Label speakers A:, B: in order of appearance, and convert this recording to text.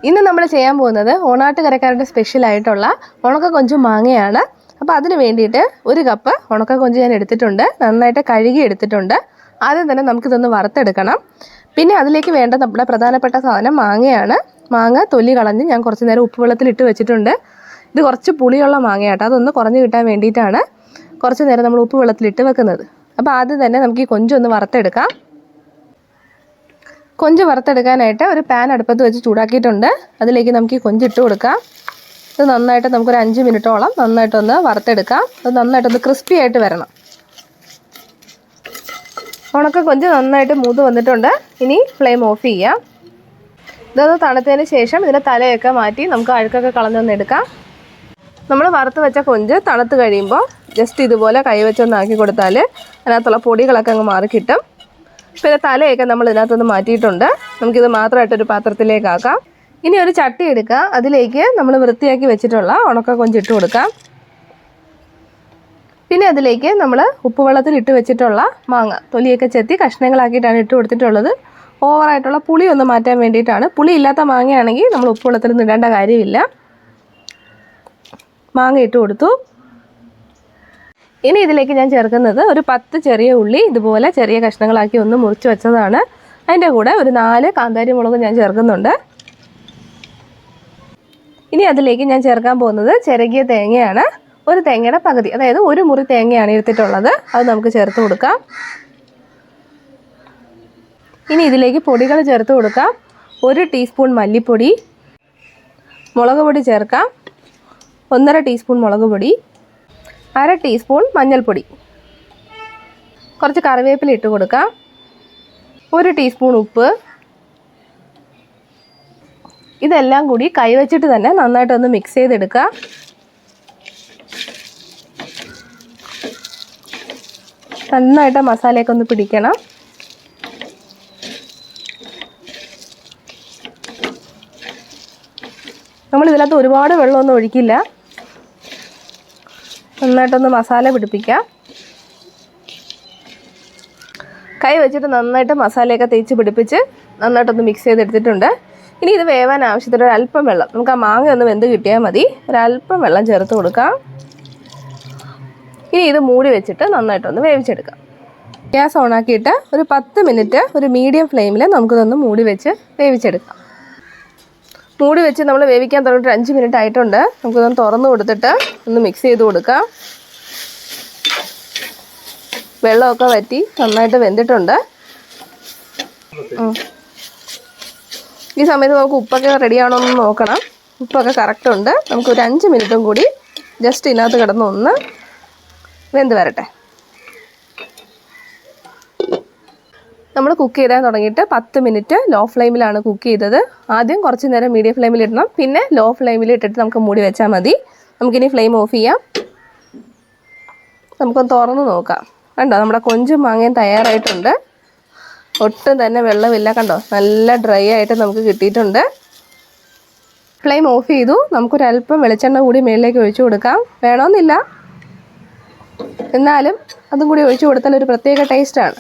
A: ഇന്ന് നമ്മൾ ചെയ്യാൻ പോകുന്നത് ഓണാട്ടുകരക്കാരുടെ സ്പെഷ്യൽ ആയിട്ടുള്ള ഉണക്കക്കൊഞ്ച് മാങ്ങയാണ്. അപ്പോൾ അതിന് വേണ്ടിയിട്ട് 1 കപ്പ് ഉണക്കക്കൊഞ്ച് ഞാൻ എടുത്തിട്ടുണ്ട്. നന്നായിട്ട് കഴുകി എടുത്തിട്ടുണ്ട്. ആദ്യം തന്നെ നമുക്കിതൊന്ന് വറുത്തെടുക്കണം. പിന്നെ അതിലേക്ക് വേണ്ട നമ്മുടെ പ്രധാനപ്പെട്ട സാധനം മാങ്ങയാണ്. മാങ്ങ തൊലി കളഞ്ഞ് ഞാൻ കുറച്ച് നേരം ഉപ്പുവെള്ളത്തിലിട്ട് വെച്ചിട്ടുണ്ട്. ഇത് കുറച്ച് പുളിയുള്ള മാങ്ങയാട്ടോ. അതൊന്ന് കുറഞ്ഞ് കിട്ടാൻ വേണ്ടിയിട്ടാണ് കുറച്ച് നേരം നമ്മൾ ഉപ്പുവെള്ളത്തിലിട്ട് വെക്കുന്നത്. അപ്പോൾ ആദ്യം തന്നെ നമുക്ക് ഈ കൊഞ്ചൊന്ന് വറുത്തെടുക്കാം. കൊഞ്ച് വറുത്തെടുക്കാനായിട്ട് ഒരു പാൻ അടുപ്പത്ത് വെച്ച് ചൂടാക്കിയിട്ടുണ്ട്. അതിലേക്ക് നമുക്ക് ഈ കൊഞ്ച് ഇട്ട് കൊടുക്കാം. ഇത് നന്നായിട്ട് നമുക്കൊരു 5 മിനിറ്റോളം നന്നായിട്ടൊന്ന് വറുത്തെടുക്കാം. അത് നന്നായിട്ടൊന്ന് ക്രിസ്പി ആയിട്ട് വരണം. ഉണക്ക കൊഞ്ച് നന്നായിട്ട് മൂത്ത് വന്നിട്ടുണ്ട്. ഇനി ഫ്ലെയിം ഓഫ് ചെയ്യാം. ഇതൊന്ന് തണുത്തതിന് ശേഷം ഇതിൻ്റെ തലയൊക്കെ മാറ്റി നമുക്ക് അഴുക്കൊക്കെ കളഞ്ഞൊന്ന് എടുക്കാം. നമ്മൾ വറുത്ത് വെച്ച കൊഞ്ച് തണുത്ത് കഴിയുമ്പോൾ ജസ്റ്റ് ഇതുപോലെ കൈവച്ചൊന്ന് ആക്കി കൊടുത്താൽ അതിനകത്തുള്ള പൊടികളൊക്കെ അങ്ങ് മാറി കിട്ടും. പിന്നെ തലയൊക്കെ നമ്മൾ ഇതിനകത്തൊന്ന് മാറ്റിയിട്ടുണ്ട്. നമുക്കിത് മാത്രമായിട്ടൊരു പാത്രത്തിലേക്ക് ആക്കാം. ഇനി ഒരു ചട്ടി എടുക്കുക. അതിലേക്ക് നമ്മൾ വൃത്തിയാക്കി വെച്ചിട്ടുള്ള ഉണക്ക കൊഞ്ച് ഇട്ട് കൊടുക്കാം. പിന്നെ അതിലേക്ക് നമ്മൾ ഉപ്പുവെള്ളത്തിൽ ഇട്ട് വെച്ചിട്ടുള്ള മാങ്ങ തൊലിയൊക്കെ ചെത്തി കഷ്ണങ്ങളാക്കിയിട്ടാണ് ഇട്ട് കൊടുത്തിട്ടുള്ളത്. ഓവറായിട്ടുള്ള പുളി ഒന്ന് മാറ്റാൻ വേണ്ടിയിട്ടാണ്. പുളി ഇല്ലാത്ത മാങ്ങയാണെങ്കിൽ നമ്മൾ ഉപ്പുവെള്ളത്തിൽ ഇടേണ്ട കാര്യമില്ല. മാങ്ങ ഇട്ട് കൊടുത്തു. ഇനി ഇതിലേക്ക് ഞാൻ ചേർക്കുന്നത് ഒരു 10 ചെറിയ ഉള്ളി ഇതുപോലെ ചെറിയ കഷ്ണങ്ങളാക്കി ഒന്ന് മുറിച്ച് വെച്ചതാണ്. അതിൻ്റെ കൂടെ ഒരു 4 കാന്താരി മുളക് ഞാൻ ചേർക്കുന്നുണ്ട്. ഇനി അതിലേക്ക് ഞാൻ ചേർക്കാൻ പോകുന്നത് ചിരകിയ തേങ്ങയാണ്. ഒരു തേങ്ങയുടെ പകുതി, അതായത് 1 മുറി തേങ്ങയാണ് എടുത്തിട്ടുള്ളത്. അത് നമുക്ക് ചേർത്ത് കൊടുക്കാം. ഇനി ഇതിലേക്ക് പൊടികൾ ചേർത്ത് കൊടുക്കാം. 1 ടീസ്പൂൺ മല്ലിപ്പൊടി, മുളക് പൊടി ചേർക്കാം. 1.5 ടീസ്പൂൺ മുളക് പൊടി, 1/2 ടീസ്പൂൺ മഞ്ഞൾപ്പൊടി, കുറച്ച് കറിവേപ്പില ഇട്ട് കൊടുക്കാം. 1 ടീസ്പൂൺ ഉപ്പ്. ഇതെല്ലാം കൂടി കൈവച്ചിട്ട് തന്നെ നന്നായിട്ടൊന്ന് മിക്സ് ചെയ്തെടുക്കുക. നന്നായിട്ട് മസാലയൊക്കെ ഒന്ന് പിടിക്കണം. നമ്മൾ ഇതിനകത്ത് ഒരുപാട് വെള്ളമൊന്നും ഒഴിക്കില്ല. നന്നായിട്ടൊന്ന് മസാല പിടിപ്പിക്കാം. കൈ വെച്ചിട്ട് നന്നായിട്ട് മസാലയൊക്കെ തേച്ച് പിടിപ്പിച്ച് നന്നായിട്ടൊന്ന് മിക്സ് ചെയ്തെടുത്തിട്ടുണ്ട്. ഇനി ഇത് വേവാൻ ആവശ്യത്തിന് ഒരല്പം വെള്ളം, നമുക്ക് ആ മാങ്ങ ഒന്ന് വെന്ത് കിട്ടിയാൽ മതി. ഒരല്പം വെള്ളം ചേർത്ത് കൊടുക്കാം. ഇനി ഇത് മൂടി വെച്ചിട്ട് നന്നായിട്ടൊന്ന് വേവിച്ചെടുക്കാം. ഗ്യാസ് ഓണാക്കിയിട്ട് ഒരു 10 മിനിറ്റ് ഒരു മീഡിയം ഫ്ലെയിമിൽ നമുക്കിതൊന്ന് മൂടി വെച്ച് വേവിച്ചെടുക്കാം. മൂടി വെച്ച് നമ്മൾ വേവിക്കാൻ തുടങ്ങിയിട്ട് 5 മിനിറ്റ് ആയിട്ടുണ്ട്. നമുക്കിതൊന്ന് തുറന്ന് കൊടുത്തിട്ട് ഒന്ന് മിക്സ് ചെയ്ത് കൊടുക്കാം. വെള്ളമൊക്കെ വറ്റി നന്നായിട്ട് വെന്തിട്ടുണ്ട്. ഈ സമയത്ത് നമുക്ക് ഉപ്പൊക്കെ റെഡിയാണോ എന്ന് നോക്കണം. ഉപ്പൊക്കെ കറക്റ്റ് ഉണ്ട്. നമുക്കൊരു 5 മിനിറ്റും കൂടി ജസ്റ്റ് ഇതിനകത്ത് കിടന്ന് ഒന്ന് വെന്ത് വരട്ടെ. നമ്മൾ കുക്ക് ചെയ്താൽ തുടങ്ങിയിട്ട് 10 മിനിറ്റ് ലോ ഫ്ലെയിമിലാണ് കുക്ക് ചെയ്തത്. ആദ്യം കുറച്ച് നേരം മീഡിയം ഫ്ലെയിമിൽ ഇടണം, പിന്നെ ലോ ഫ്ലെയിമിൽ ഇട്ടിട്ട് നമുക്ക് മൂടി വെച്ചാൽ മതി. നമുക്കിനി ഫ്ലെയിം ഓഫ് ചെയ്യാം. നമുക്കൊന്ന് തുറന്ന് നോക്കാം. കണ്ടോ, നമ്മുടെ കൊഞ്ചും മാങ്ങയും തയ്യാറായിട്ടുണ്ട്. ഒട്ടും തന്നെ വെള്ളമില്ല. കണ്ടോ, നല്ല ഡ്രൈ ആയിട്ട് നമുക്ക് കിട്ടിയിട്ടുണ്ട്. ഫ്ലെയിം ഓഫ് ചെയ്തു. നമുക്കൊരല്പം വെളിച്ചെണ്ണ കൂടി മുകളിലേക്ക് ഒഴിച്ചു കൊടുക്കാം. വേണമെന്നില്ല, എന്നാലും അതും കൂടി ഒഴിച്ചു കൊടുത്താൽ ഒരു പ്രത്യേക ടേസ്റ്റാണ്.